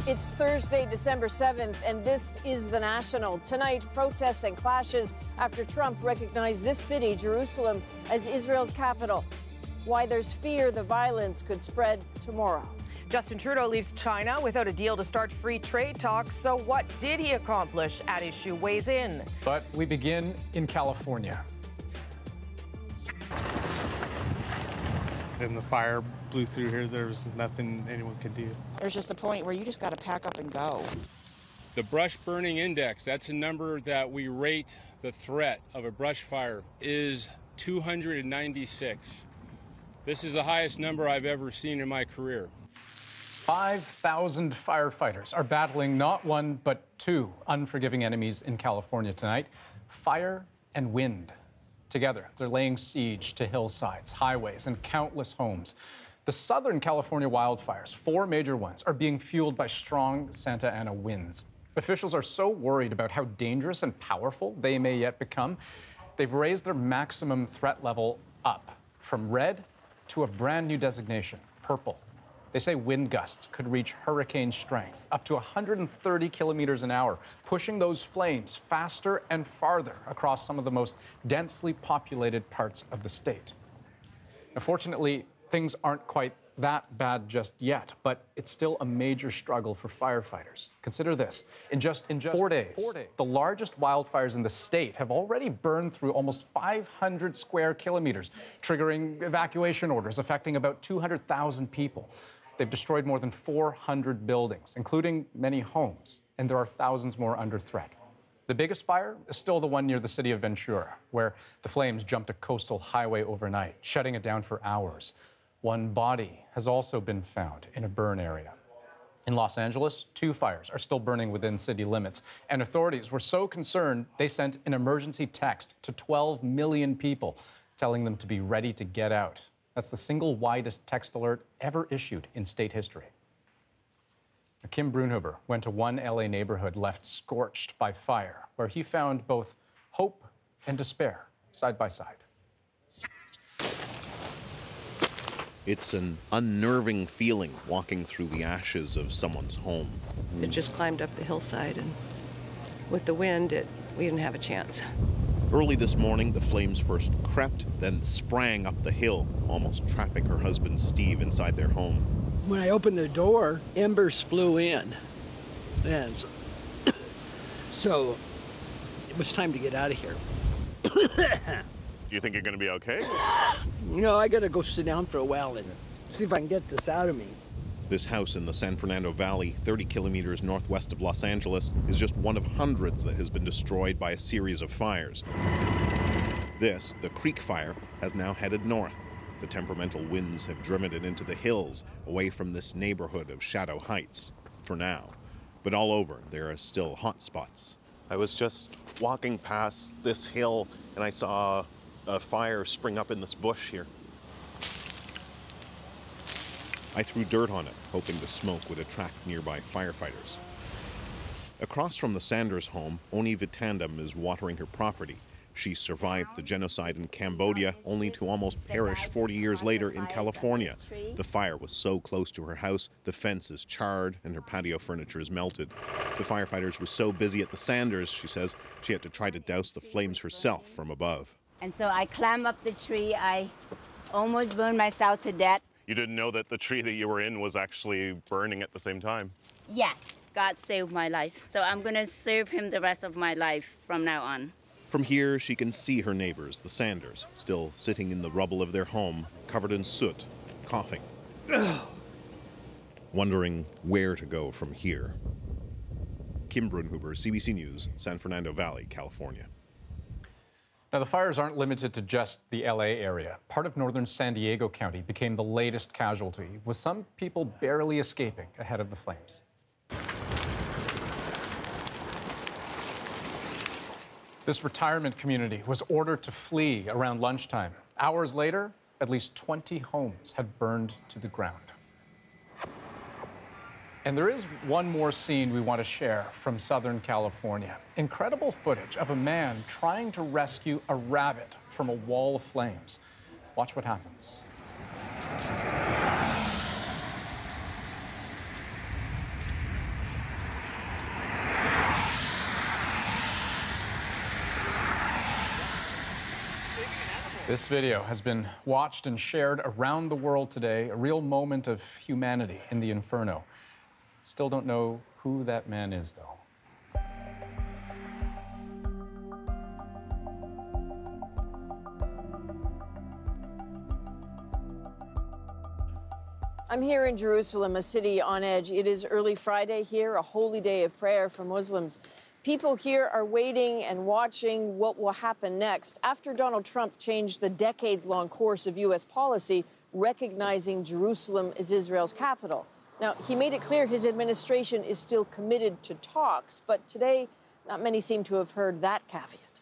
It's Thursday, December 7th, and this is The National. Tonight, protests and clashes after Trump recognized this city, Jerusalem, as Israel's capital. Why there's fear the violence could spread tomorrow. Justin Trudeau leaves China without a deal to start free trade talks. So what did he accomplish? At Issue weighs in. But we begin in California. And the fire blew through here. There was nothing anyone could do. There's just a point where you just got to pack up and go. The brush burning index, that's a number that we rate the threat of a brush fire, is 296. This is the highest number I've ever seen in my career. 5,000 firefighters are battling not one, but two unforgiving enemies in California tonight: fire and wind. Together, they're laying siege to hillsides, highways, and countless homes. The Southern California wildfires, 4 major ones, are being fueled by strong Santa Ana winds. Officials are so worried about how dangerous and powerful they may yet become, they've raised their maximum threat level up from red to a brand new designation, purple. They say wind gusts could reach hurricane strength, up to 130 kilometers an hour, pushing those flames faster and farther across some of the most densely populated parts of the state. Now, fortunately, things aren't quite that bad just yet, but it's still a major struggle for firefighters. Consider this. In just 4 days, the largest wildfires in the state have already burned through almost 500 square kilometers, triggering evacuation orders affecting about 200,000 people. They've destroyed more than 400 buildings, including many homes, and there are thousands more under threat. The biggest fire is still the one near the city of Ventura, where the flames jumped a coastal highway overnight, shutting it down for hours. One body has also been found in a burn area. In Los Angeles, 2 fires are still burning within city limits, and authorities were so concerned they sent an emergency text to 12 million people, telling them to be ready to get out. That's the single widest text alert ever issued in state history. Now, Kim Brunhuber went to one LA neighborhood left scorched by fire, where he found both hope and despair side by side. It's an unnerving feeling walking through the ashes of someone's home. It just climbed up the hillside, and with the wind, we didn't have a chance. Early this morning, the flames first crept, then sprang up the hill, almost trapping her husband Steve inside their home. When I opened the door, embers flew in. And so it was time to get out of here. Do you think you're going to be okay? No, I got to go sit down for a while and see if I can get this out of me. This house in the San Fernando Valley, 30 kilometers northwest of Los Angeles, is just one of hundreds that has been destroyed by a series of fires. This, the Creek Fire, has now headed north. The temperamental winds have driven it into the hills, away from this neighborhood of Shadow Heights, for now. But all over, there are still hot spots. I was just walking past this hill, and I saw a fire spring up in this bush here. I threw dirt on it, hoping the smoke would attract nearby firefighters. Across from the Sanders home, Oni Vitandam is watering her property. She survived the genocide in Cambodia, only to almost perish 40 years later in California. The fire was so close to her house, the fence is charred and her patio furniture is melted. The firefighters were so busy at the Sanders, she says, she had to try to douse the flames herself from above. And so I climbed up the tree. I almost burned myself to death. You didn't know that the tree that you were in was actually burning at the same time? Yes, God saved my life. So I'm going to serve him the rest of my life from now on. From here, she can see her neighbors, the Sanders, still sitting in the rubble of their home, covered in soot, coughing. Wondering where to go from here. Kim Brunhuber, CBC News, San Fernando Valley, California. Now, the fires aren't limited to just the LA area. Part of northern San Diego County became the latest casualty, with some people barely escaping ahead of the flames. This retirement community was ordered to flee around lunchtime. Hours later, at least 20 homes had burned to the ground. And there is one more scene we want to share from Southern California. Incredible footage of a man trying to rescue a rabbit from a wall of flames. Watch what happens. This video has been watched and shared around the world today, a real moment of humanity in the inferno. Still don't know who that man is, though. I'm here in Jerusalem, a city on edge. It is early Friday here, a holy day of prayer for Muslims. People here are waiting and watching what will happen next after Donald Trump changed the decades-long course of U.S. policy, recognizing Jerusalem as Israel's capital. Now, he made it clear his administration is still committed to talks, but today, not many seem to have heard that caveat.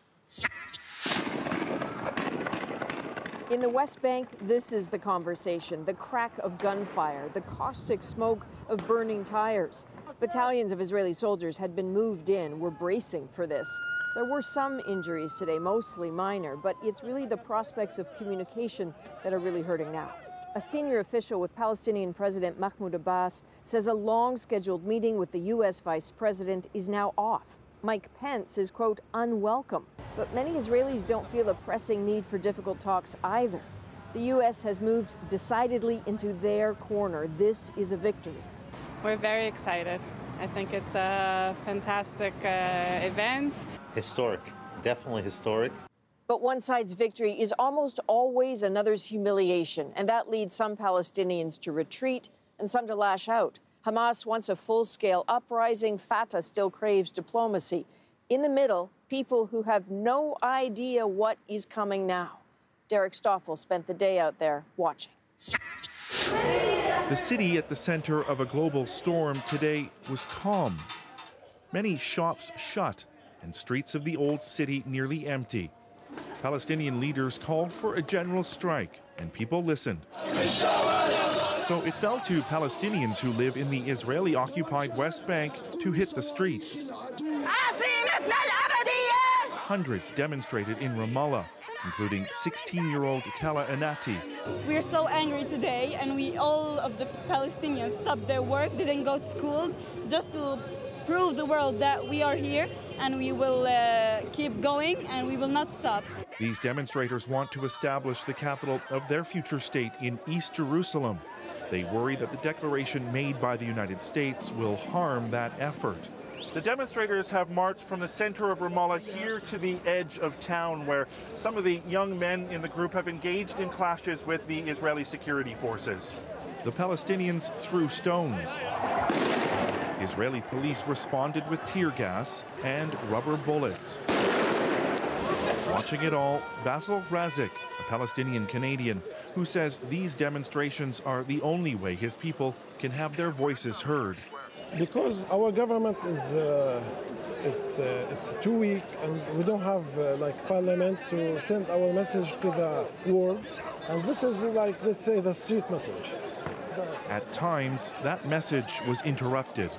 In the West Bank, this is the conversation, the crack of gunfire, the caustic smoke of burning tires. Battalions of Israeli soldiers had been moved in, were bracing for this. There were some injuries today, mostly minor, but it's really the prospects of communication that are really hurting now. A senior official with Palestinian President Mahmoud Abbas says a long-scheduled meeting with the U.S. Vice President is now off. Mike Pence is, quote, unwelcome. But many Israelis don't feel a pressing need for difficult talks either. The U.S. has moved decidedly into their corner. This is a victory. We're very excited. I think it's a fantastic event. Historic, definitely historic. But one side's victory is almost always another's humiliation, and that leads some Palestinians to retreat and some to lash out. Hamas wants a full-scale uprising. Fatah still craves diplomacy. In the middle, people who have no idea what is coming now. Derek Stoffel spent the day out there watching. The city at the center of a global storm today was calm. Many shops shut and streets of the old city nearly empty. Palestinian leaders called for a general strike, and people listened. So it fell to Palestinians who live in the Israeli-occupied West Bank to hit the streets. Hundreds demonstrated in Ramallah, including 16-year-old Tala Anati. We're so angry today, and all of the Palestinians stopped their work, didn't go to schools, just to prove the world that we are here, and we will keep going, and we will not stop. These demonstrators want to establish the capital of their future state in East Jerusalem. They worry that the declaration made by the United States will harm that effort. The demonstrators have marched from the center of Ramallah here to the edge of town, where some of the young men in the group have engaged in clashes with the Israeli security forces. The Palestinians threw stones. Israeli police responded with tear gas and rubber bullets. Watching it all, Basil Razik, a Palestinian Canadian, who says these demonstrations are the only way his people can have their voices heard. Because our government is too weak, and we don't have like parliament to send our message to the world, and this is like, let's say, the street message. At times, that message was interrupted.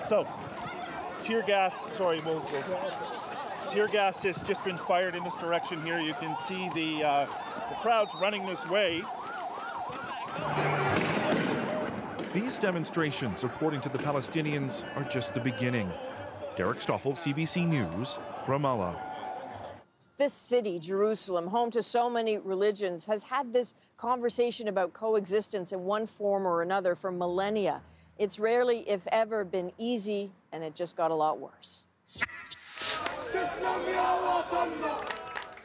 So, tear gas, tear gas has just been fired in this direction here. You can see the crowds running this way. These demonstrations, according to the Palestinians, are just the beginning. Derek Stoffel, CBC News, Ramallah. This city, Jerusalem, home to so many religions, has had this conversation about coexistence in one form or another for millennia. It's rarely, if ever, been easy, and it just got a lot worse.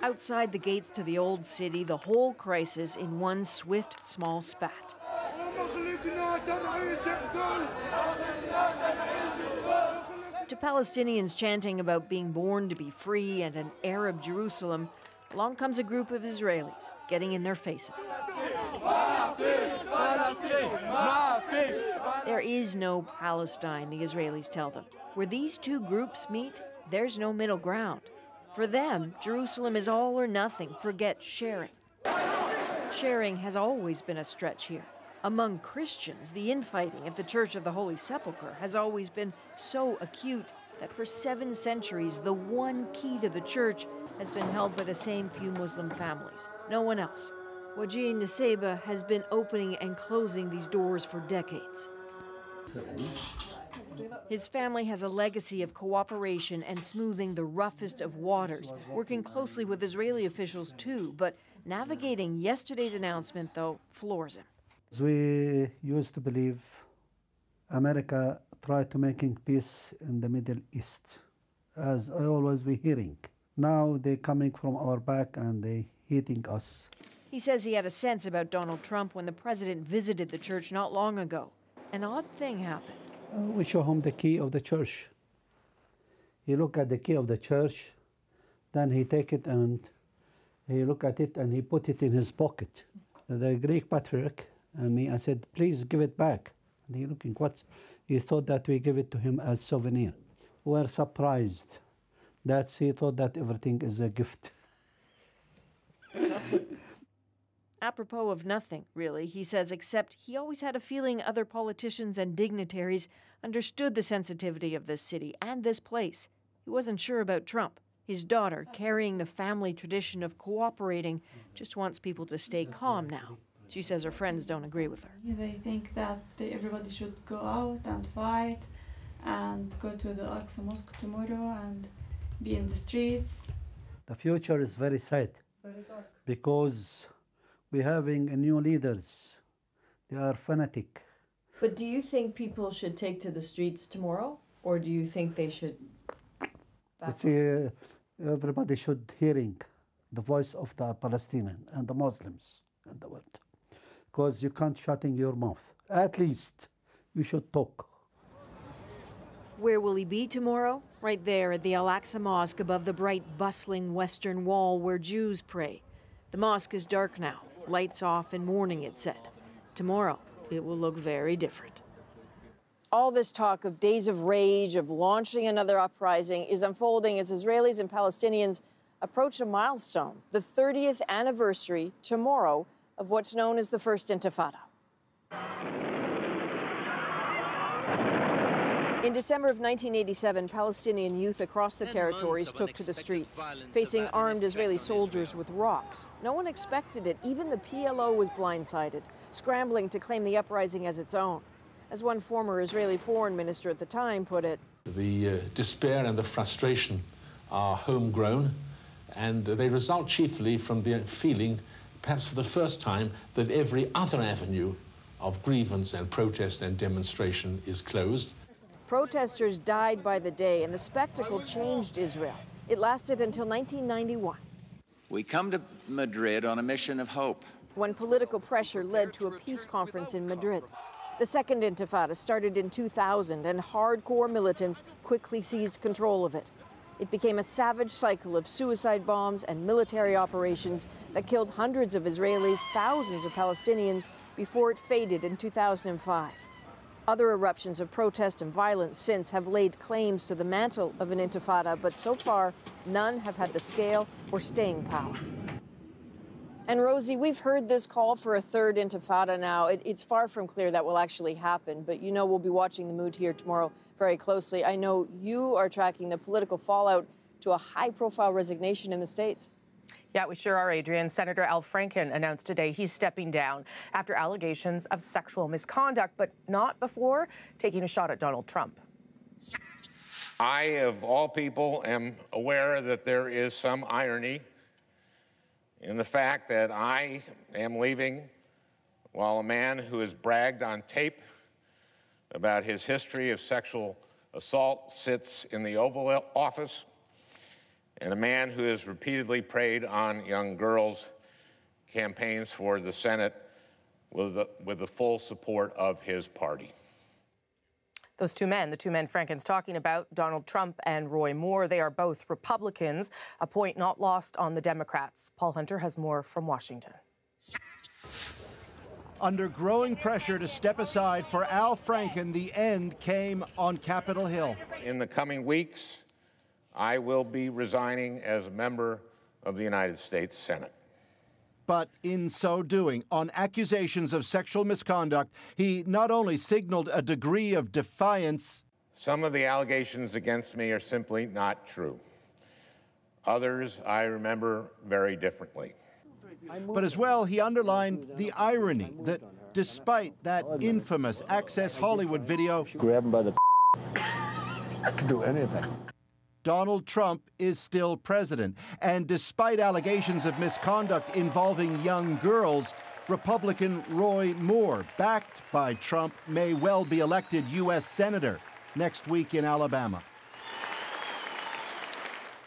Outside the gates to the old city, the whole crisis in one swift, small spat. To Palestinians chanting about being born to be free and an Arab Jerusalem, along comes a group of Israelis getting in their faces. There is no Palestine, the Israelis tell them. Where these two groups meet, there's no middle ground. For them, Jerusalem is all or nothing. Forget sharing. Sharing has always been a stretch here. Among Christians, the infighting at the Church of the Holy Sepulchre has always been so acute that for 7 centuries, the one key to the church has been held by the same few Muslim families. No one else. Wajih Naseba has been opening and closing these doors for decades. His family has a legacy of cooperation and smoothing the roughest of waters, working closely with Israeli officials too, but navigating yesterday's announcement, though, floors him. We used to believe America tried to making peace in the Middle East, as I always be hearing. Now they're coming from our back and they hitting us. He says he had a sense about Donald Trump when the president visited the church not long ago. An odd thing happened. We show him the key of the church. He look at the key of the church, then he take it and he look at it and he put it in his pocket. The Greek patriarch and me, I said, please give it back. And he looking, what? He thought that we give it to him as souvenir. We're surprised. He thought that everything is a gift. Apropos of nothing, really, he says, except he always had a feeling other politicians and dignitaries understood the sensitivity of this city and this place. He wasn't sure about Trump. His daughter, carrying the family tradition of cooperating, just wants people to stay calm now. She says her friends don't agree with her. They think that everybody should go out and fight and go to the Al-Aqsa Mosque tomorrow and be in the streets. The future is very sad because we're having new leaders. They are fanatic. But do you think people should take to the streets tomorrow? Or do you think they should... Everybody should hearing the voice of the Palestinian and the Muslims in the world. Because you can't shut in your mouth. At least you should talk. Where will he be tomorrow? Right there at the Al-Aqsa Mosque above the bright, bustling Western Wall where Jews pray. The mosque is dark now, lights off and mourning, it said. Tomorrow, it will look very different. All this talk of days of rage, of launching another uprising, is unfolding as Israelis and Palestinians approach a milestone, the 30th anniversary tomorrow of what's known as the First Intifada. In December of 1987, Palestinian youth across the territories took to the streets, facing armed Israeli soldiers with rocks. No one expected it. Even the PLO was blindsided, scrambling to claim the uprising as its own. As one former Israeli foreign minister at the time put it, the despair and the frustration are homegrown, and they result chiefly from the feeling, perhaps for the first time, that every other avenue of grievance and protest and demonstration is closed. Protesters died by the day, and the spectacle changed Israel. It lasted until 1991. We come to Madrid on a mission of hope. When political pressure led to a peace conference in Madrid. The Second Intifada started in 2000, and hardcore militants quickly seized control of it. It became a savage cycle of suicide bombs and military operations that killed hundreds of Israelis, thousands of Palestinians, before it faded in 2005. Other eruptions of protest and violence since have laid claims to the mantle of an intifada, but so far, none have had the scale or staying power. And Rosie, we've heard this call for a third intifada now. It's far from clear that will actually happen, but you know we'll be watching the mood here tomorrow very closely. I know you are tracking the political fallout to a high-profile resignation in the States. Yeah, we sure are, Adrian. Senator Al Franken announced today he's stepping down after allegations of sexual misconduct, but not before taking a shot at Donald Trump. I, of all people, am aware that there is some irony in the fact that I am leaving while a man who has bragged on tape about his history of sexual assault sits in the Oval Office, and a man who has repeatedly preyed on young girls campaigns for the Senate with the full support of his party. Those two men, the two men Franken's talking about, Donald Trump and Roy Moore, they are both Republicans, a point not lost on the Democrats. Paul Hunter has more from Washington. Under growing pressure to step aside for Al Franken, the end came on Capitol Hill. In the coming weeks, I will be resigning as a member of the United States Senate. But in so doing, on accusations of sexual misconduct, he not only signaled a degree of defiance. Some of the allegations against me are simply not true. Others I remember very differently. But as well, he underlined the irony that despite that infamous Access Hollywood video, grab him by the I can do anything. Donald Trump is still president, and despite allegations of misconduct involving young girls, Republican Roy Moore, backed by Trump, may well be elected U.S. Senator next week in Alabama.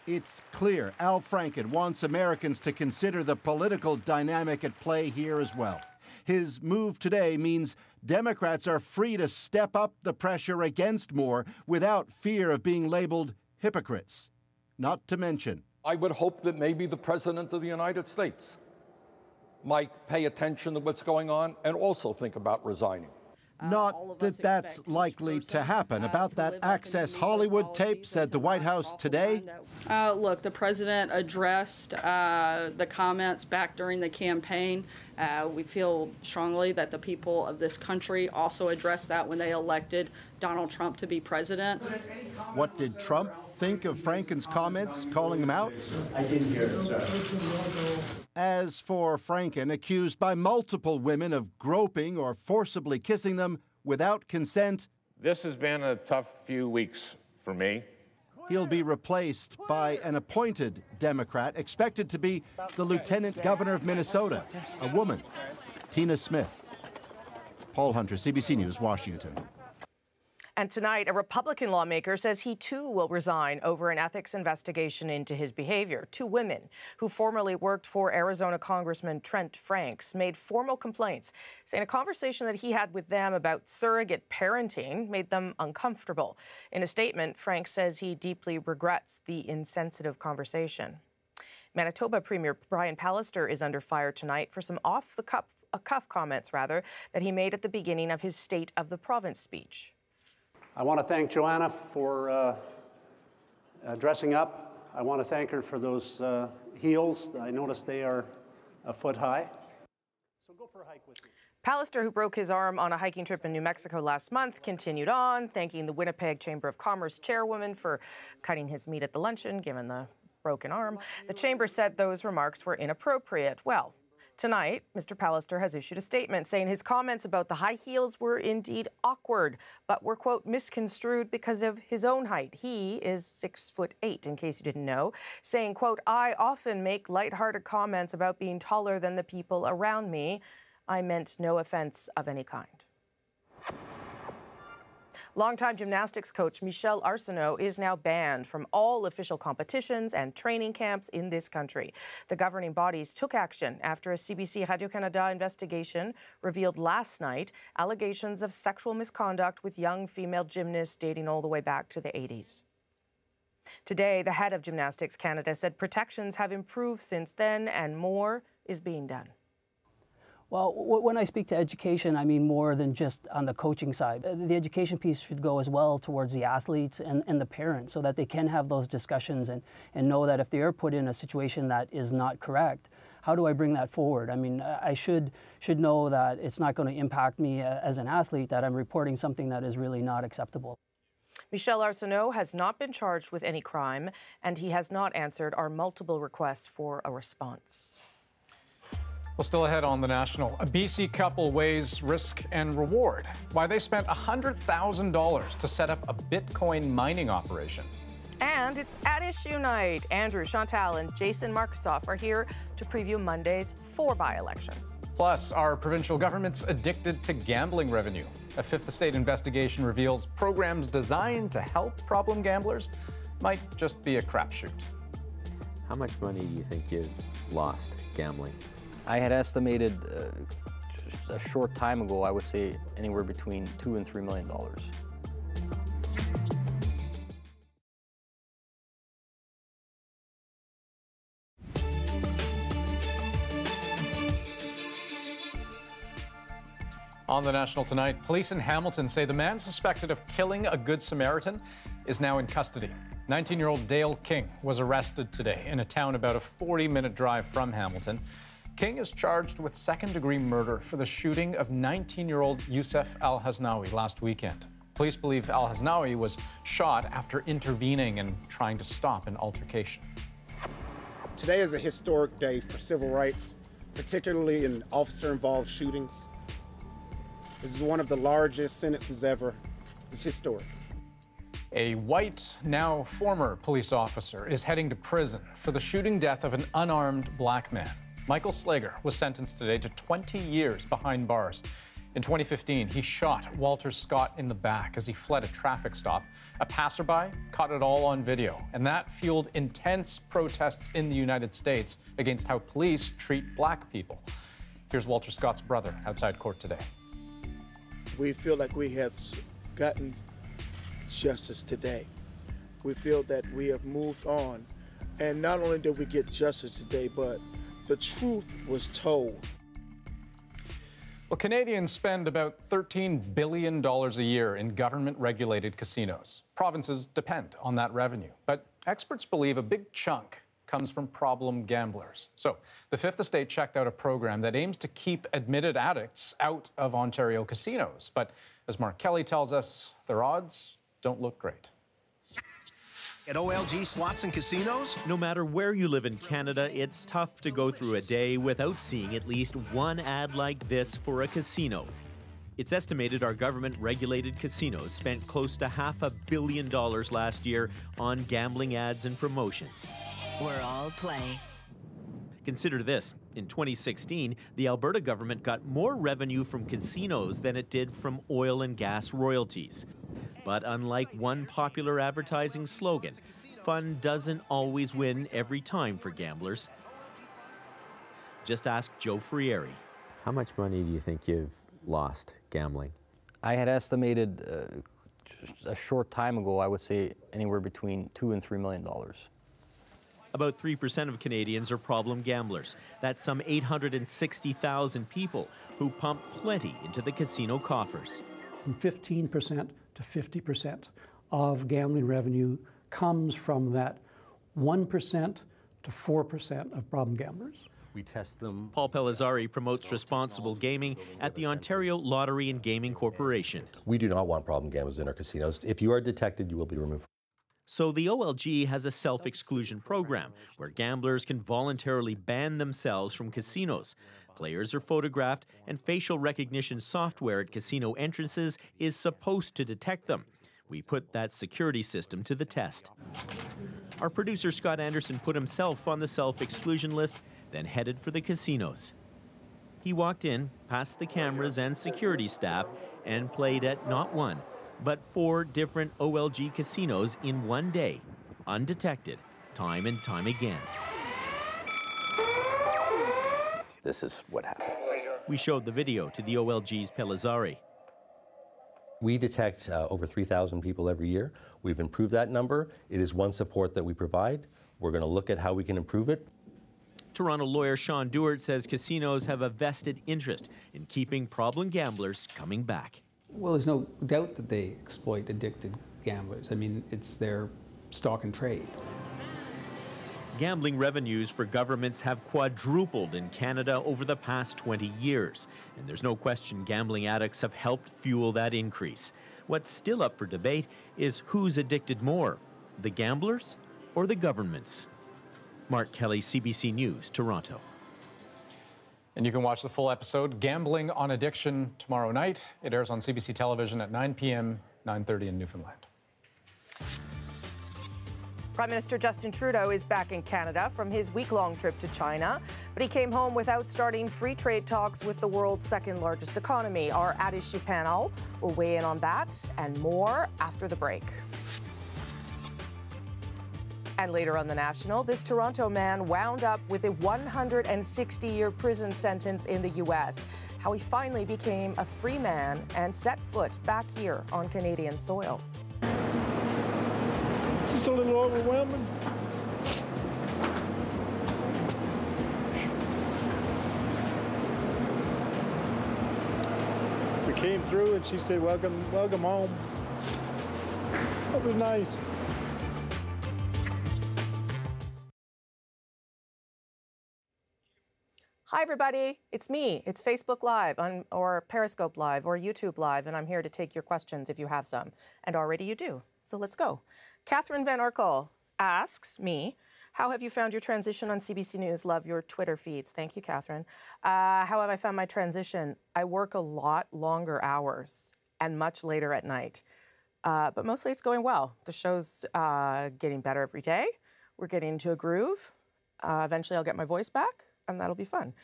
It's clear Al Franken wants Americans to consider the political dynamic at play here as well. His move today means Democrats are free to step up the pressure against Moore without fear of being labeled hypocrites. Not to mention, I would hope that maybe the President of the United States might pay attention to what's going on and also think about resigning. Not that that's likely to happen. About that Access Hollywood tape, said the White House today. Look, the president addressed the comments back during the campaign. We feel strongly that the people of this country also addressed that when they elected Donald Trump to be president. What did Trump think of Franken's comments, calling him out? I didn't hear it, sir. As for Franken, accused by multiple women of groping or forcibly kissing them without consent, this has been a tough few weeks for me. He'll be replaced by an appointed Democrat, expected to be the Lieutenant Governor of Minnesota, a woman, Tina Smith. Paul Hunter, CBC News, Washington. And tonight, a Republican lawmaker says he too will resign over an ethics investigation into his behavior. Two women who formerly worked for Arizona Congressman Trent Franks made formal complaints, saying a conversation that he had with them about surrogate parenting made them uncomfortable. In a statement, Franks says he deeply regrets the insensitive conversation. Manitoba Premier Brian Pallister is under fire tonight for some off-the-cuff comments, that he made at the beginning of his State of the Province speech. I want to thank Joanna for dressing up. I want to thank her for those heels. I noticed they are a foot high. So go for a hike with me. Pallister, who broke his arm on a hiking trip in New Mexico last month, continued on, thanking the Winnipeg Chamber of Commerce chairwoman for cutting his meat at the luncheon, given the broken arm. The chamber said those remarks were inappropriate. Well, tonight, Mr. Pallister has issued a statement saying his comments about the high heels were indeed awkward, but were, quote, misconstrued because of his own height. He is 6'8", in case you didn't know, saying, quote, I often make lighthearted comments about being taller than the people around me. I meant no offense of any kind. Longtime gymnastics coach Michel Arsenault is now banned from all official competitions and training camps in this country. The governing bodies took action after a CBC Radio-Canada investigation revealed last night allegations of sexual misconduct with young female gymnasts dating all the way back to the 80s. Today, the head of Gymnastics Canada said protections have improved since then and more is being done. Well, when I speak to education, I mean more than just on the coaching side. The education piece should go as well towards the athletes and the parents so that they can have those discussions and know that if they are put in a situation that is not correct, how do I bring that forward? I mean, I should know that it's not going to impact me as an athlete, that I'm reporting something that is really not acceptable. Michel Arsenault has not been charged with any crime, and he has not answered our multiple requests for a response. Well, still ahead on The National, a BC couple weighs risk and reward. Why they spent $100,000 to set up a Bitcoin mining operation. And it's At Issue Night. Andrew, Chantal, and Jason Markusoff are here to preview Monday's 4 by-elections. Plus, are provincial governments addicted to gambling revenue? A Fifth Estate investigation reveals programs designed to help problem gamblers might just be a crapshoot. How much money do you think you've lost gambling? I had estimated a short time ago, I would say anywhere between $2 and $3 million. On The National tonight, police in Hamilton say the man suspected of killing a Good Samaritan is now in custody. 19-year-old Dale King was arrested today in a town about a 40-minute drive from Hamilton. King is charged with second-degree murder for the shooting of 19-year-old Youssef Al-Haznawi last weekend. Police believe Al-Haznawi was shot after intervening and trying to stop an altercation. Today is a historic day for civil rights, particularly in officer-involved shootings. This is one of the largest sentences ever. It's historic. A white, now former police officer is heading to prison for the shooting death of an unarmed black man. Michael Slager was sentenced today to 20 years behind bars. In 2015, he shot Walter Scott in the back as he fled a traffic stop. A passerby caught it all on video, and that fueled intense protests in the United States against how police treat black people. Here's Walter Scott's brother outside court today. We feel like we have gotten justice today. We feel that we have moved on, and not only did we get justice today, but the truth was told. Well, Canadians spend about $13 billion a year in government-regulated casinos. Provinces depend on that revenue, but experts believe a big chunk comes from problem gamblers. So the Fifth Estate checked out a program that aims to keep admitted addicts out of Ontario casinos. But as Mark Kelly tells us, their odds don't look great. At OLG Slots and Casinos? No matter where you live in Canada, it's tough to go through a day without seeing at least one ad like this for a casino. It's estimated our government-regulated casinos spent close to $500 million last year on gambling ads and promotions. We're all play. Consider this. In 2016, the Alberta government got more revenue from casinos than it did from oil and gas royalties. But unlike one popular advertising slogan, fun doesn't always win every time for gamblers. Just ask Joe Frieri. How much money do you think you've lost gambling? I had estimated a short time ago, I would say anywhere between $2 and $3 million. About 3% of Canadians are problem gamblers. That's some 860,000 people who pump plenty into the casino coffers. From 15% to 50% of gambling revenue comes from that 1% to 4% of problem gamblers. We test them. Paul Pellizzari promotes responsible gaming at the Ontario Lottery and Gaming Corporation. We do not want problem gamblers in our casinos. If you are detected, you will be removed. So the OLG has a self-exclusion program where gamblers can voluntarily ban themselves from casinos. Players are photographed, and facial recognition software at casino entrances is supposed to detect them. We put that security system to the test. Our producer Scott Anderson put himself on the self-exclusion list, then headed for the casinos. He walked in, past the cameras and security staff, and played at not one, but 4 different OLG casinos in one day, undetected, time and time again. This is what happened. We showed the video to the OLG's Pellizzari. We detect over 3,000 people every year. We've improved that number. It is one support that we provide. We're going to look at how we can improve it. Toronto lawyer Sean Dewart says casinos have a vested interest in keeping problem gamblers coming back. Well, there's no doubt that they exploit addicted gamblers. I mean, it's their stock and trade. Gambling revenues for governments have quadrupled in Canada over the past 20 years. And there's no question gambling addicts have helped fuel that increase. What's still up for debate is who's addicted more, the gamblers or the governments? Mark Kelly, CBC News, Toronto. And you can watch the full episode, Gambling on Addiction, tomorrow night. It airs on CBC Television at 9 p.m., 9:30 in Newfoundland. Prime Minister Justin Trudeau is back in Canada from his week-long trip to China, but he came home without starting free trade talks with the world's second-largest economy. Our Adish panel will weigh in on that and more after the break. And later on The National, this Toronto man wound up with a 160-year prison sentence in the U.S. How he finally became a free man and set foot back here on Canadian soil. Just a little overwhelming. We came through and she said, welcome home. That was nice. Hi, everybody. It's me. It's Facebook Live or Periscope Live or YouTube Live, and I'm here to take your questions if you have some. And already you do. So let's go. Catherine Van Arkel asks me, how have you found your transition on CBC News? Love your Twitter feeds. Thank you, Catherine. How have I found my transition? I work a lot longer hours and much later at night. But mostly it's going well. The show's getting better every day. We're getting into a groove. Eventually I'll get my voice back, and that'll be fun.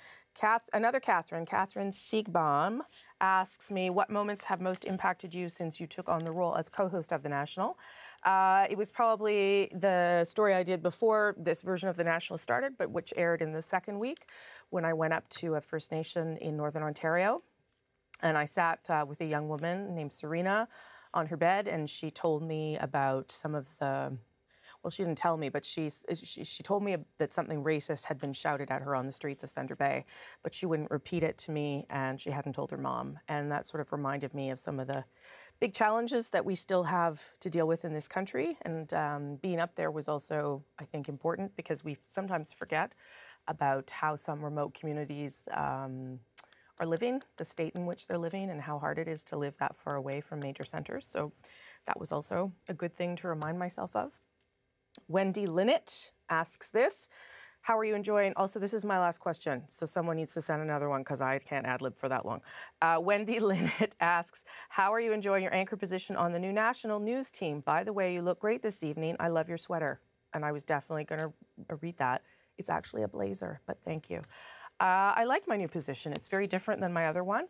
Another Catherine Siegbaum, asks me, what moments have most impacted you since you took on the role as co-host of The National? It was probably the story I did before this version of The National started, but which aired in the second week when I went up to a First Nation in Northern Ontario. And I sat with a young woman named Serena on her bed, and she told me about some of the, well, she didn't tell me, but she told me that something racist had been shouted at her on the streets of Thunder Bay, but she wouldn't repeat it to me, and she hadn't told her mom. And that sort of reminded me of some of the big challenges that we still have to deal with in this country. And being up there was also, I think, important because we sometimes forget about how some remote communities are living, the state in which they're living, and how hard it is to live that far away from major centers. So that was also a good thing to remind myself of. Wendy Linnett asks this. How are you enjoying? Also, this is my last question, so someone needs to send another one because I can't ad-lib for that long. Wendy Linnett asks, how are you enjoying your anchor position on the new national news team? By the way, you look great this evening. I love your sweater. And I was definitely going to read that. It's actually a blazer, but thank you. I like my new position. It's very different than my other one.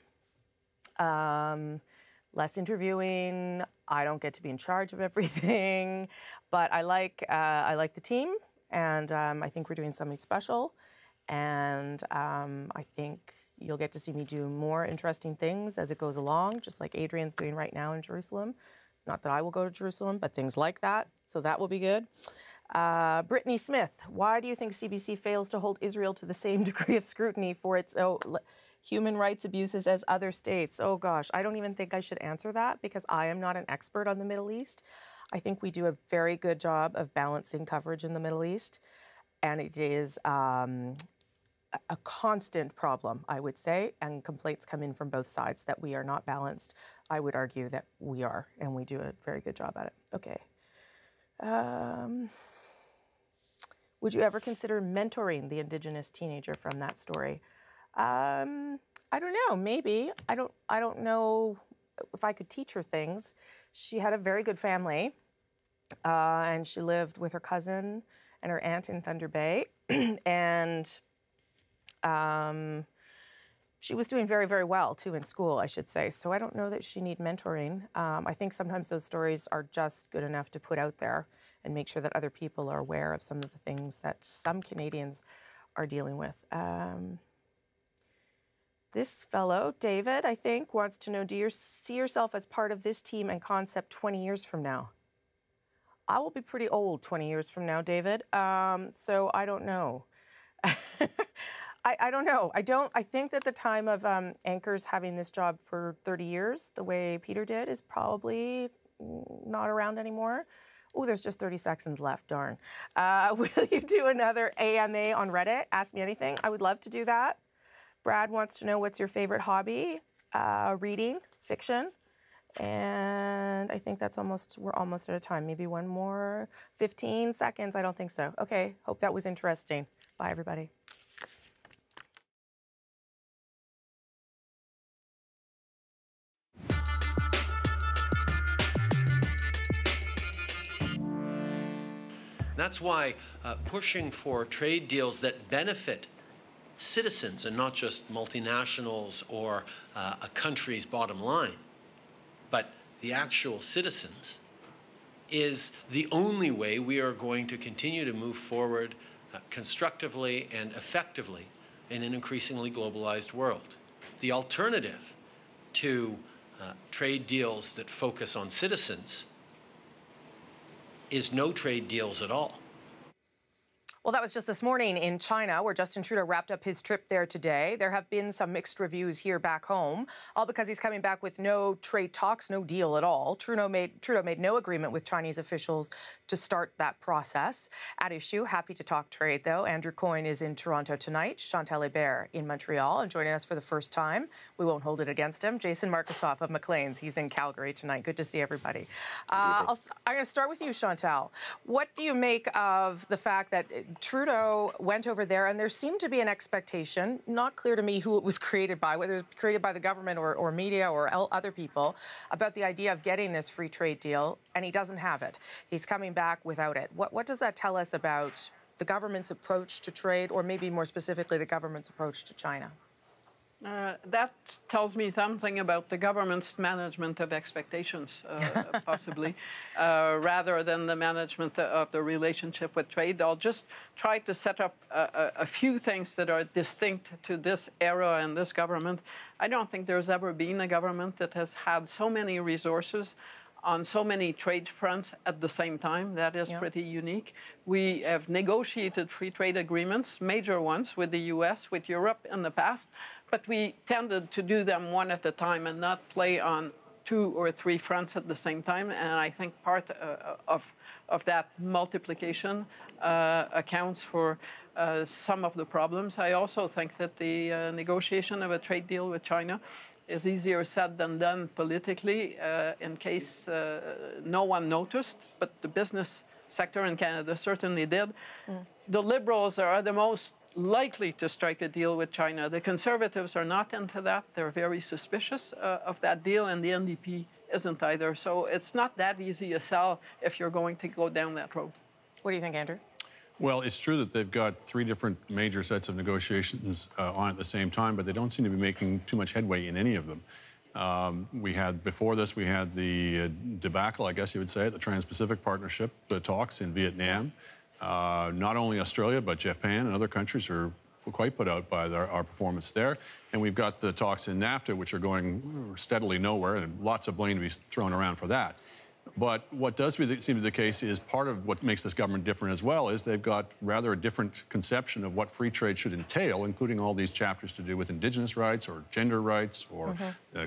Less interviewing. I don't get to be in charge of everything, but I like the team, and I think we're doing something special. And I think you'll get to see me do more interesting things as it goes along, just like Adrian's doing right now in Jerusalem. Not that I will go to Jerusalem, but things like that. So that will be good. Brittany Smith, why do you think CBC fails to hold Israel to the same degree of scrutiny for its human rights abuses as other states? Oh gosh, I don't even think I should answer that because I am not an expert on the Middle East. I think we do a very good job of balancing coverage in the Middle East, and it is a constant problem, I would say, and complaints come in from both sides that we are not balanced. I would argue that we are, and we do a very good job at it. Okay. Would you ever consider mentoring the Indigenous teenager from that story? I don't know, maybe. I don't know if I could teach her things. She had a very good family, and she lived with her cousin and her aunt in Thunder Bay, and she was doing very, very well, too, in school, I should say. So I don't know that she needs mentoring. I think sometimes those stories are just good enough to put out there and make sure that other people are aware of some of the things that some Canadians are dealing with. This fellow, David, I think, wants to know, do you see yourself as part of this team and concept 20 years from now? I will be pretty old 20 years from now, David, so I don't know. I don't know. I think that the time of anchors having this job for 30 years, the way Peter did, is probably not around anymore. Oh, there's just 30 seconds left, darn. Will you do another AMA on Reddit? Ask me anything. I would love to do that. Brad wants to know, what's your favorite hobby? Reading, fiction. And I think that's we're almost at a time. Maybe one more, 15 seconds. I don't think so. Okay, hope that was interesting. Bye, everybody. That's why pushing for trade deals that benefit citizens and not just multinationals or a country's bottom line, but the actual citizens, is the only way we are going to continue to move forward constructively and effectively in an increasingly globalized world. The alternative to trade deals that focus on citizens is no trade deals at all. Well, that was just this morning in China, where Justin Trudeau wrapped up his trip there today. There have been some mixed reviews here back home, all because he's coming back with no trade talks, no deal at all. Trudeau made no agreement with Chinese officials to start that process. At issue, happy to talk trade, though. Andrew Coyne is in Toronto tonight, Chantal Hébert in Montreal, and joining us for the first time, we won't hold it against him, Jason Markusoff of Maclean's. He's in Calgary tonight. Good to see everybody. I'm going to start with you, Chantal. What do you make of the fact that Trudeau went over there, and there seemed to be an expectation, not clear to me who it was created by, whether it was created by the government or media or other people, about the idea of getting this free trade deal, and he doesn't have it. He's coming back without it. What does that tell us about the government's approach to trade, or maybe more specifically, the government's approach to China? That tells me something about the government's management of expectations, possibly, rather than the management of the relationship with trade. I'll just try to set up a few things that are distinct to this era and this government. I don't think there's ever been a government that has had so many resources on so many trade fronts at the same time. That is pretty unique. We have negotiated free trade agreements, major ones, with the US, with Europe in the past, but we tended to do them one at a time and not play on 2 or 3 fronts at the same time. And I think part of that multiplication accounts for some of the problems. I also think that the negotiation of a trade deal with China is easier said than done politically, in case no one noticed, but the business sector in Canada certainly did. The Liberals are the most likely to strike a deal with China. The Conservatives are not into that. They're very suspicious of that deal, and the NDP isn't either. So it's not that easy a sell if you're going to go down that road. What do you think, Andrew? Well, it's true that they've got 3 different major sets of negotiations on at the same time, but they don't seem to be making too much headway in any of them. Before this, we had the debacle, I guess you would say, the Trans-Pacific Partnership, the talks in Vietnam. Not only Australia, but Japan and other countries are quite put out by our performance there. And we've got the talks in NAFTA, which are going steadily nowhere, and lots of blame to be thrown around for that. But what does seem to be the case is part of what makes this government different as well is they've got rather a different conception of what free trade should entail, including all these chapters to do with Indigenous rights or gender rights or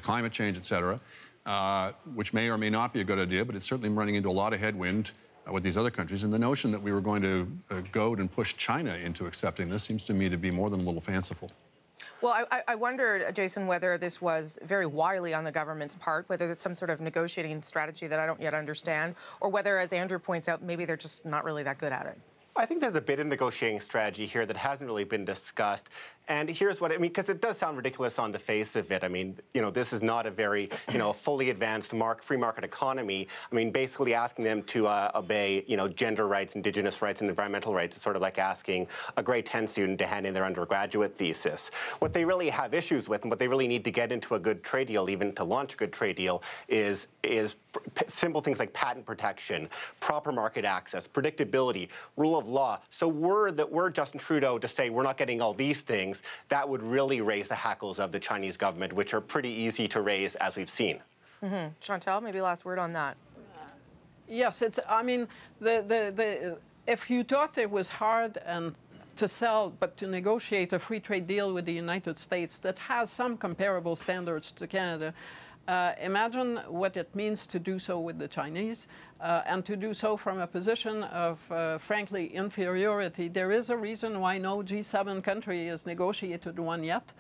climate change, et cetera, which may or may not be a good idea, but it's certainly running into a lot of headwind with these other countries. And the notion that we were going to goad and push China into accepting this seems to me to be more than a little fanciful. Well, I wondered, Jason, whether this was very wily on the government's part, whether it's some sort of negotiating strategy that I don't yet understand, or whether, as Andrew points out, maybe they're just not really that good at it. I think there's a bit of negotiating strategy here that hasn't really been discussed. And here's what I mean, because it does sound ridiculous on the face of it. I mean, this is not a very, fully advanced free market economy. I mean, basically asking them to obey, gender rights, Indigenous rights, and environmental rights is sort of like asking a grade 10 student to hand in their undergraduate thesis. What they really have issues with, and what they really need to get into a good trade deal, even to launch a good trade deal, is simple things like patent protection, proper market access, predictability, rule of law. So were Justin Trudeau to say we're not getting all these things, that would really raise the hackles of the Chinese government, which are pretty easy to raise, as we've seen. Chantal, maybe last word on that. Yes, I mean, if you thought it was hard to sell, but to negotiate a free trade deal with the United States that has some comparable standards to Canada, imagine what it means to do so with the Chinese, and to do so from a position of, frankly, inferiority. There is a reason why no G7 country has negotiated one yet,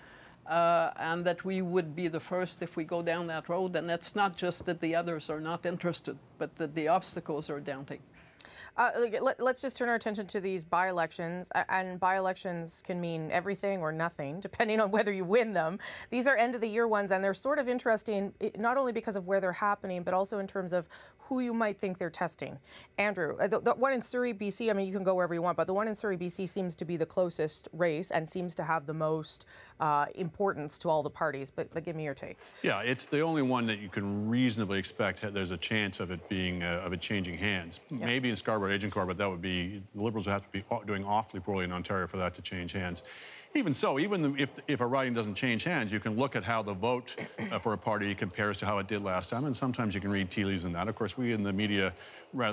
and that we would be the first if we go down that road. And it's not just that the others are not interested, but that the obstacles are daunting. Let's just turn our attention to these by-elections, and by-elections can mean everything or nothing, depending on whether you win them. These are end-of-the-year ones, and they're sort of interesting, not only because of where they're happening, but also in terms of who you might think they're testing. Andrew, the one in Surrey, BC, I mean, you can go wherever you want, but the one in Surrey, BC seems to be the closest race and seems to have the most importance to all the parties, but give me your take. Yeah, it's the only one that you can reasonably expect there's a chance of it being, of it changing hands. Yep. Maybe in Scarborough Agincourt, but that would be, the Liberals would have to be doing awfully poorly in Ontario for that to change hands. Even so, even if a riding doesn't change hands, you can look at how the vote for a party compares to how it did last time, and sometimes you can read tea leaves in that. Of course, we in the media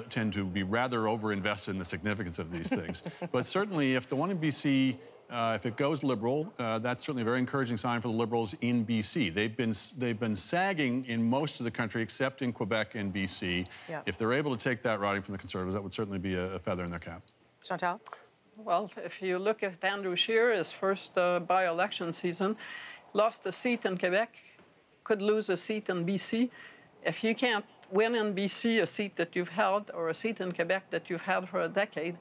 tend to be rather over-invested in the significance of these things. But certainly, if the one in BC, if it goes Liberal, that's certainly a very encouraging sign for the Liberals in BC. They've been sagging in most of the country, except in Quebec and BC. Yeah. If they're able to take that riding from the Conservatives, that would certainly be a feather in their cap. Chantal? Well, if you look at Andrew Scheer, his first by-election season, lost a seat in Quebec, could lose a seat in BC. If you can't win in BC a seat that you've held, or a seat in Quebec that you've held for a decade,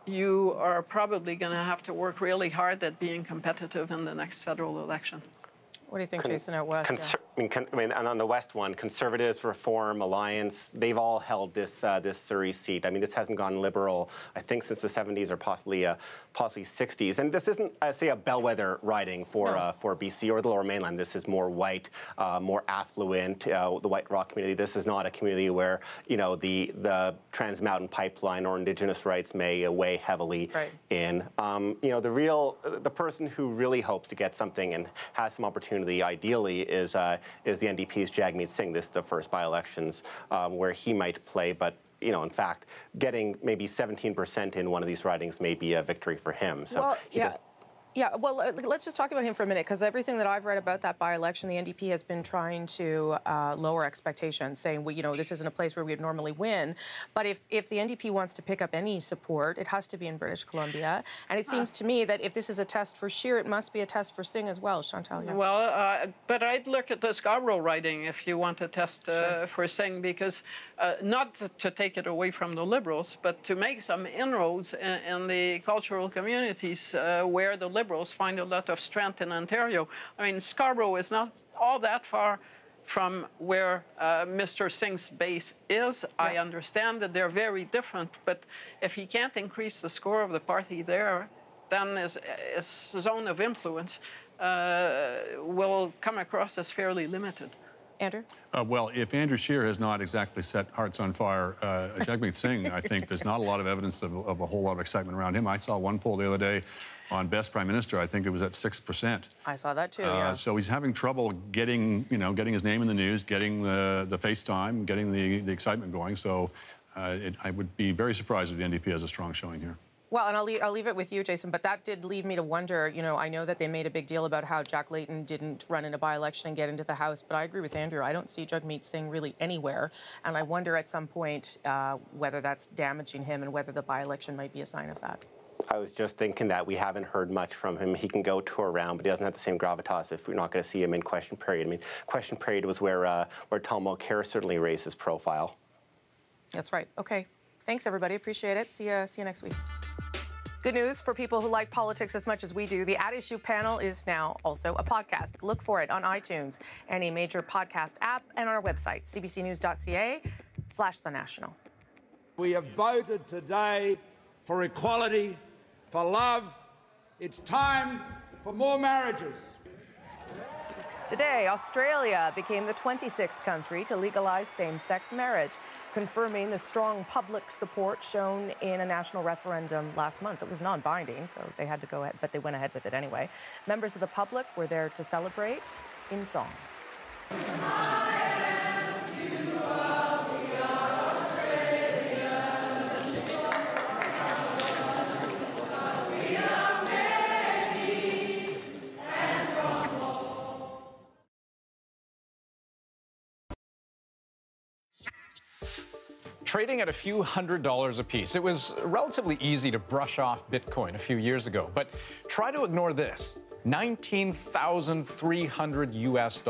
you are probably going to have to work really hard at being competitive in the next federal election. What do you think, Jason, out west? And on the west one, Conservatives, Reform, Alliance, they've all held this Surrey seat. I mean, this hasn't gone Liberal, I think, since the 70s or possibly 60s. And this isn't, say, a bellwether riding for BC or the Lower Mainland. This is more white, more affluent, the White Rock community. This is not a community where, you know, the Trans Mountain Pipeline or Indigenous rights may weigh heavily in. You know, the person who really hopes to get something and has some opportunity, ideally, is the NDP's Jagmeet Singh. This is the first by-elections where he might play, but you know, in fact, getting maybe 17% in one of these ridings may be a victory for him. So well, yeah, well, let's just talk about him for a minute, because everything that I've read about that by-election, the NDP has been trying to lower expectations, saying, well, you know, this isn't a place where we'd normally win. But if the NDP wants to pick up any support, it has to be in British Columbia. And it seems to me that if this is a test for Scheer, it must be a test for Singh as well, Chantal. Yeah. Well, but I'd look at the Scarborough riding if you want to test for Singh, because not to take it away from the Liberals, but to make some inroads in the cultural communities where the Liberals find a lot of strength in Ontario. I mean, Scarborough is not all that far from where Mr. Singh's base is. Yeah. I understand that they're very different, but if he can't increase the score of the party there, then his zone of influence will come across as fairly limited. Andrew? Well, if Andrew Scheer has not exactly set hearts on fire, Jagmeet Singh, I think there's not a lot of evidence of a whole lot of excitement around him. I saw one poll the other day on Best Prime Minister. I think it was at 6%. I saw that too, yeah. So he's having trouble getting his name in the news, getting the FaceTime, getting the excitement going. So I would be very surprised if the NDP has a strong showing here. Well, and I'll leave it with you, Jason, but that did leave me to wonder, you know, I know that they made a big deal about how Jack Layton didn't run in a by-election and get into the House, but I agree with Andrew. I don't see Jagmeet Singh really anywhere, and I wonder at some point whether that's damaging him and whether the by-election might be a sign of that. I was just thinking that we haven't heard much from him. He can go tour around, but he doesn't have the same gravitas if we're not going to see him in question period. I mean, question period was where Tom Mulcair certainly raised his profile. That's right. Okay. Thanks, everybody. Appreciate it. See you next week. Good news for people who like politics as much as we do. The At Issue panel is now also a podcast. Look for it on iTunes, any major podcast app, and on our website, cbcnews.ca/The National. We have voted today for equality, for love. It's time for more marriages. Today, Australia became the 26th country to legalize same-sex marriage, confirming the strong public support shown in a national referendum last month. It was non-binding, so they had to go ahead, but they went ahead with it anyway. Members of the public were there to celebrate in song. Trading at a few $100s a piece. It was relatively easy to brush off Bitcoin a few years ago, but try to ignore this. $19,300 US.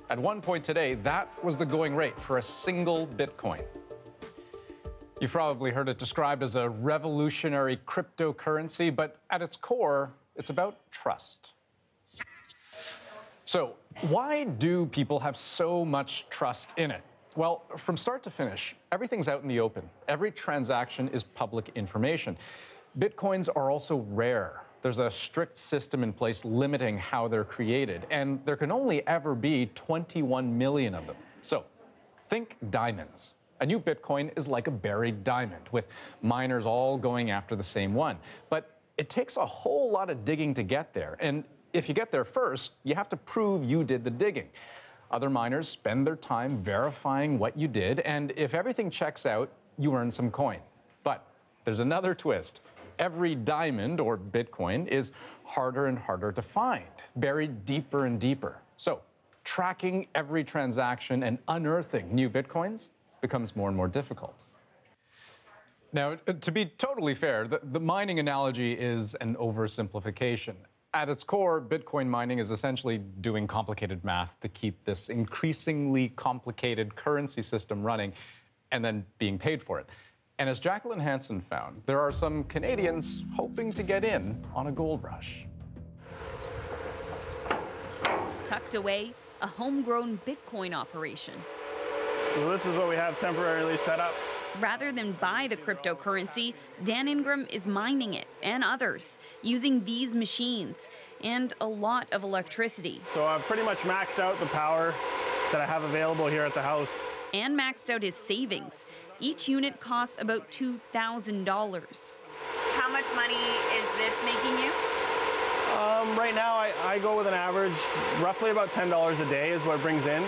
At one point today, that was the going rate for a single Bitcoin. You've probably heard it described as a revolutionary cryptocurrency, but at its core, it's about trust. So, why do people have so much trust in it? Well, from start to finish, everything's out in the open. Every transaction is public information. Bitcoins are also rare. There's a strict system in place limiting how they're created, and there can only ever be 21 million of them. So, think diamonds. A new Bitcoin is like a buried diamond, with miners all going after the same one. But it takes a whole lot of digging to get there, and if you get there first, you have to prove you did the digging. Other miners spend their time verifying what you did, and if everything checks out, you earn some coin. But there's another twist. Every diamond, or Bitcoin, is harder and harder to find, buried deeper and deeper. So, tracking every transaction and unearthing new Bitcoins becomes more and more difficult. Now, to be totally fair, the mining analogy is an oversimplification. At its core, Bitcoin mining is essentially doing complicated math to keep this increasingly complicated currency system running and then being paid for it. And as Jacqueline Hansen found, there are some Canadians hoping to get in on a gold rush. Tucked away, a homegrown Bitcoin operation. So this is what we have temporarily set up. Rather than buy the cryptocurrency, Dan Ingram is mining it, and others, using these machines and a lot of electricity. So I've pretty much maxed out the power that I have available here at the house. And maxed out his savings. Each unit costs about $2,000. How much money is this making you? Right now, I go with an average, roughly about $10 a day is what it brings in.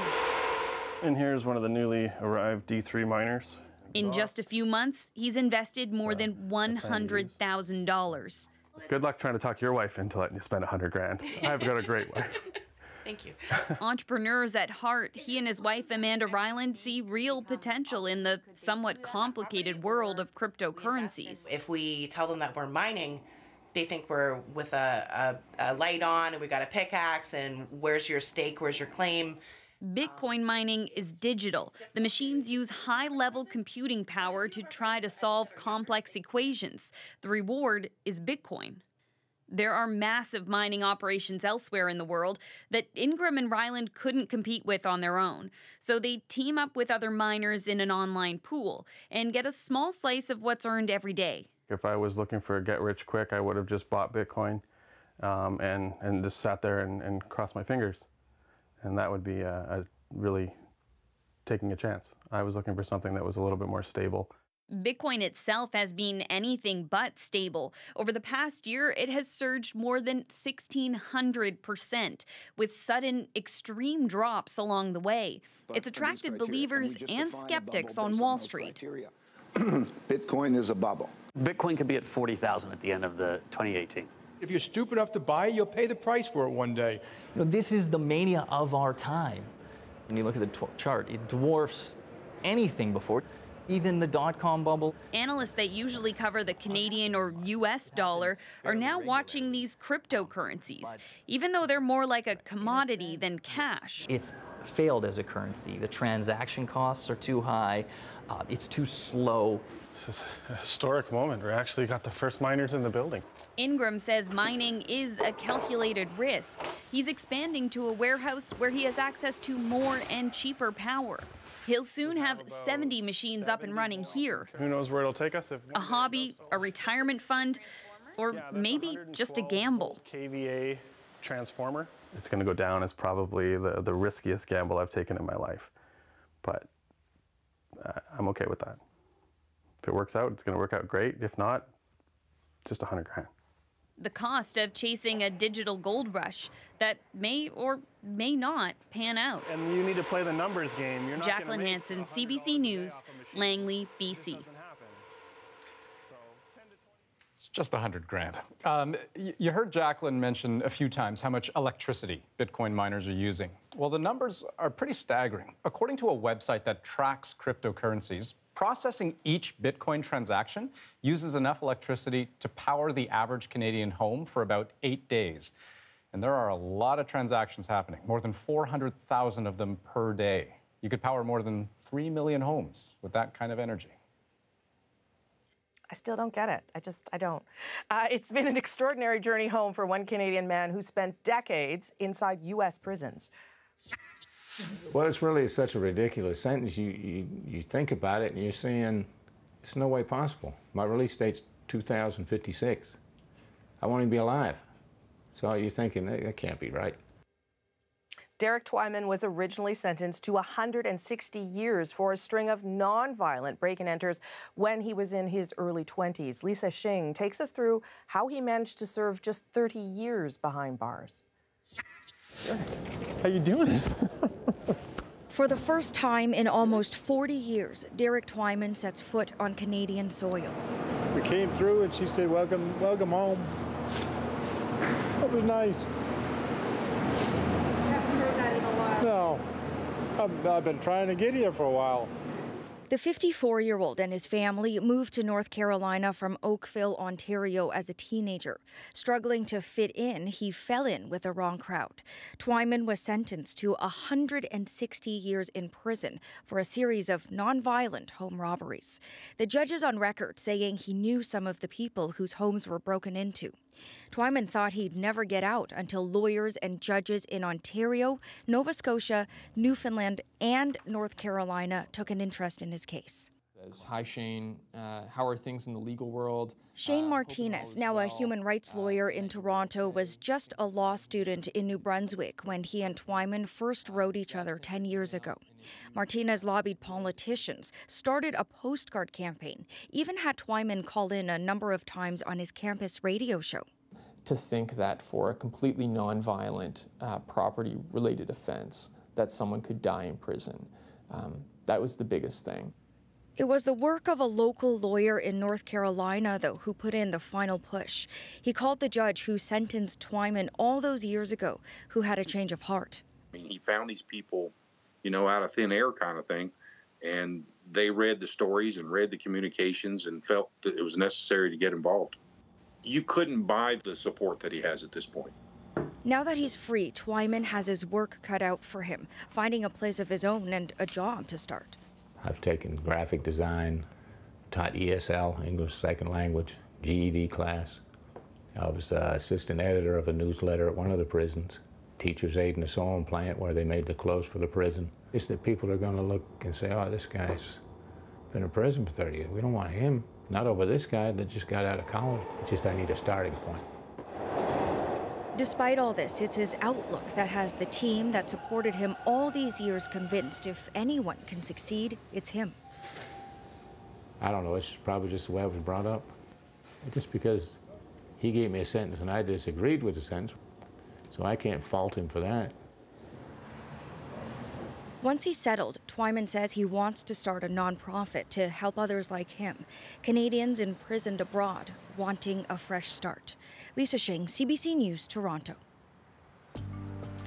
And here's one of the newly arrived D3 miners. In just a few months, he's invested more than $100,000. Good luck trying to talk your wife into letting you spend $100 grand. I've got a great wife. Thank you. Entrepreneurs at heart, he and his wife Amanda Ryland see real potential in the somewhat complicated world of cryptocurrencies. If we tell them that we're mining, they think we're with a light on and we've got a pickaxe and where's your stake, where's your claim. Bitcoin mining is digital. The machines use high-level computing power to try to solve complex equations. The reward is Bitcoin. There are massive mining operations elsewhere in the world that Ingram and Ryland couldn't compete with on their own. So they team up with other miners in an online pool and get a small slice of what's earned every day. If I was looking for a get-rich-quick, I would have just bought Bitcoin and just sat there and crossed my fingers. And that would be really taking a chance. I was looking for something that was a little bit more stable. Bitcoin itself has been anything but stable. Over the past year, it has surged more than 1,600%, with sudden, extreme drops along the way. It's attracted believers and skeptics on Wall Street. Bitcoin is a bubble. Bitcoin could be at 40,000 at the end of 2018. If you're stupid enough to buy it, you'll pay the price for it one day. You know, this is the mania of our time. When you look at the chart, it dwarfs anything before, even the dot-com bubble. Analysts that usually cover the Canadian or U.S. dollar are now watching these cryptocurrencies, even though they're more like a commodity than cash. It's failed as a currency. The transaction costs are too high. It's too slow. This is a historic moment. We actually got the first miners in the building. Ingram says mining is a calculated risk. He's expanding to a warehouse where he has access to more and cheaper power. He'll soon have 70 machines up and running here. Who knows where it'll take us? A hobby, a retirement fund, or maybe just a gamble. KVA transformer. It's going to go down as probably the riskiest gamble I've taken in my life. But I'm okay with that. If it works out, it's going to work out great. If not, just $100 grand. The cost of chasing a digital gold rush that may or may not pan out. And you need to play the numbers game. You're not Jacqueline Hansen, CBC News, Langley, BC. It's just $100 grand. You heard Jacqueline mention a few times how much electricity Bitcoin miners are using. Well, the numbers are pretty staggering. According to a website that tracks cryptocurrencies, processing each Bitcoin transaction uses enough electricity to power the average Canadian home for about 8 days. And there are a lot of transactions happening, more than 400,000 of them per day. You could power more than 3 million homes with that kind of energy. I still don't get it. I don't. It's been an extraordinary journey home for one Canadian man who spent decades inside U.S. prisons. Well, it's really such a ridiculous sentence. You think about it and you're saying, it's no way possible. My release date's 2056. I won't even be alive. So you're thinking, that can't be right. Derek Twyman was originally sentenced to 160 years for a string of non-violent break-and-enters when he was in his early 20s. Lisa Shing takes us through how he managed to serve just 30 years behind bars. How you doing? For the first time in almost 40 years, Derek Twyman sets foot on Canadian soil. We came through and she said, welcome, welcome home. That was nice. Haven't heard that in a while. No, I've been trying to get here for a while. The 54-year-old and his family moved to North Carolina from Oakville, Ontario as a teenager. Struggling to fit in, he fell in with the wrong crowd. Twyman was sentenced to 160 years in prison for a series of nonviolent home robberies. The judge is on record saying he knew some of the people whose homes were broken into. Twyman thought he'd never get out until lawyers and judges in Ontario, Nova Scotia, Newfoundland, and North Carolina took an interest in his case. Hi, Shane. How are things in the legal world? Shane Martinez, now a human rights lawyer in Toronto, was just a law student in New Brunswick when he and Twyman first rode each other 10 years ago. Martinez lobbied politicians, started a postcard campaign, even had Twyman call in a number of times on his campus radio show. To think that for a completely nonviolent property-related offense, that someone could die in prison, that was the biggest thing. It was the work of a local lawyer in North Carolina, though, who put in the final push. He called the judge who sentenced Twyman all those years ago, who had a change of heart. I mean, he found these people, you know, out of thin air kind of thing, and they read the stories and read the communications and felt that it was necessary to get involved. You couldn't buy the support that he has at this point. Now that he's free, Twyman has his work cut out for him, finding a place of his own and a job to start. I've taken graphic design, taught ESL, English Second Language, GED class. I was the assistant editor of a newsletter at one of the prisons, teacher's aide in the sewing plant where they made the clothes for the prison. It's that people are going to look and say, oh, this guy's been in prison for 30 years. We don't want him. Not over this guy that just got out of college. It's just I need a starting point. Despite all this, it's his outlook that has the team that supported him all these years convinced if anyone can succeed, it's him. I don't know, it's probably just the way I was brought up. Just because he gave me a sentence and I disagreed with the sentence, so I can't fault him for that. Once he's settled, Twyman says he wants to start a nonprofit to help others like him, Canadians imprisoned abroad, wanting a fresh start. Lisa Shing, CBC News, Toronto.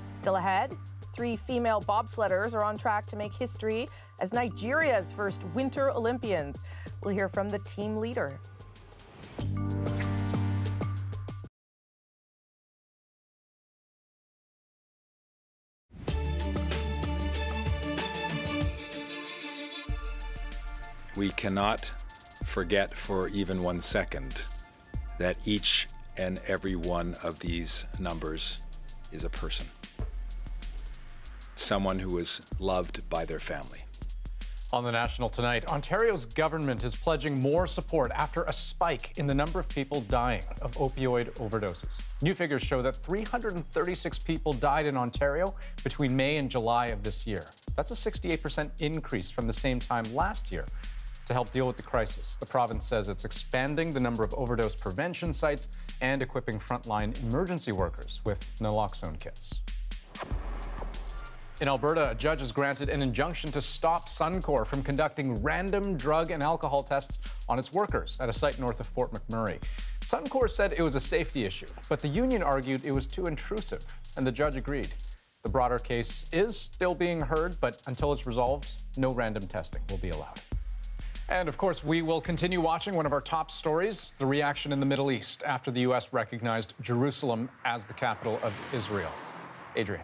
Still ahead, 3 female bobsledders are on track to make history as Nigeria's first Winter Olympians. We'll hear from the team leader. We cannot forget for even 1 second that each and every one of these numbers is a person. Someone who is loved by their family. On the National tonight, Ontario's government is pledging more support after a spike in the number of people dying of opioid overdoses. New figures show that 336 people died in Ontario between May and July of this year. That's a 68% increase from the same time last year. To help deal with the crisis, the province says it's expanding the number of overdose prevention sites and equipping frontline emergency workers with naloxone kits. In Alberta, a judge has granted an injunction to stop Suncor from conducting random drug and alcohol tests on its workers at a site north of Fort McMurray. Suncor said it was a safety issue, but the union argued it was too intrusive, and the judge agreed. The broader case is still being heard, but until it's resolved, no random testing will be allowed. And of course, we will continue watching one of our top stories, the reaction in the Middle East after the U.S. recognized Jerusalem as the capital of Israel. Adrian.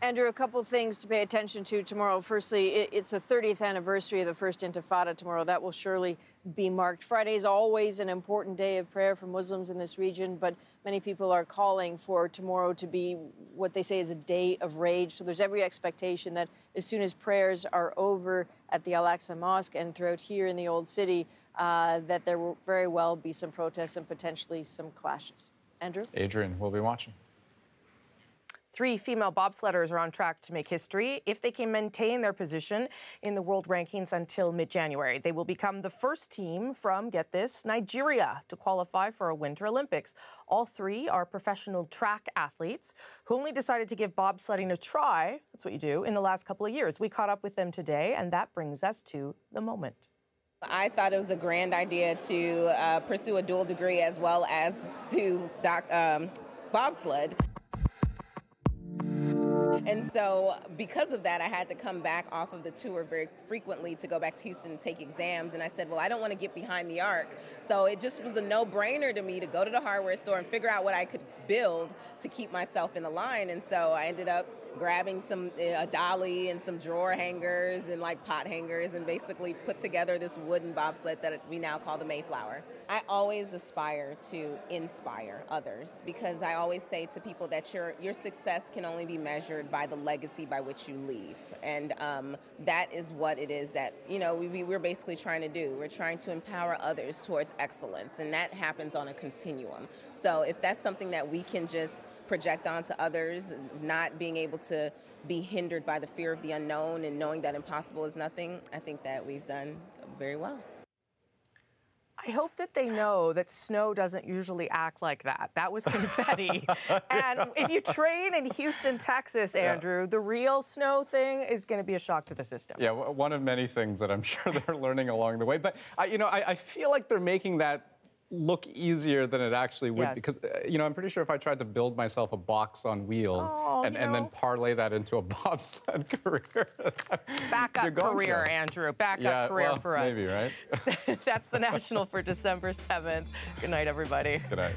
Andrew, a couple things to pay attention to tomorrow. Firstly, it's the 30th anniversary of the First Intifada tomorrow. That will surely be marked. Friday is always an important day of prayer for Muslims in this region, but many people are calling for tomorrow to be what they say is a day of rage. So there's every expectation that as soon as prayers are over at the Al-Aqsa Mosque and throughout here in the Old City, that there will very well be some protests and potentially some clashes. Andrew? Adrian, we'll be watching. 3 female bobsledders are on track to make history if they can maintain their position in the world rankings until mid-January. They will become the first team from, get this, Nigeria to qualify for a Winter Olympics. All 3 are professional track athletes who only decided to give bobsledding a try, that's what you do, in the last couple of years. We caught up with them today, and that brings us to the moment. I thought it was a grand idea to pursue a dual degree as well as to bobsled. And so because of that, I had to come back off of the tour very frequently to go back to Houston and take exams. And I said, well, I don't want to get behind the arc. So it just was a no-brainer to me to go to the hardware store and figure out what I could build to keep myself in the line. And so I ended up grabbing a dolly and some drawer hangers and like pot hangers and basically put together this wooden bobsled that we now call the Mayflower. I always aspire to inspire others because I always say to people that your success can only be measured by the legacy by which you leave. And that is what it is that, we're basically trying to do. We're trying to empower others towards excellence, and that happens on a continuum. So if that's something that we can just project onto others, not being able to be hindered by the fear of the unknown and knowing that impossible is nothing, I think that we've done very well. I hope that they know that snow doesn't usually act like that. That was confetti. And if you train in Houston, Texas, Andrew, the real snow thing is going to be a shock to the system. Yeah, one of many things that I'm sure they're learning along the way. But, I feel like they're making that look easier than it actually would, because I'm pretty sure if I tried to build myself a box on wheels and then parlay that into a bobsled career, backup career, Andrew, backup career for us. Maybe, right? That's the National for December 7th. Good night, everybody. Good night.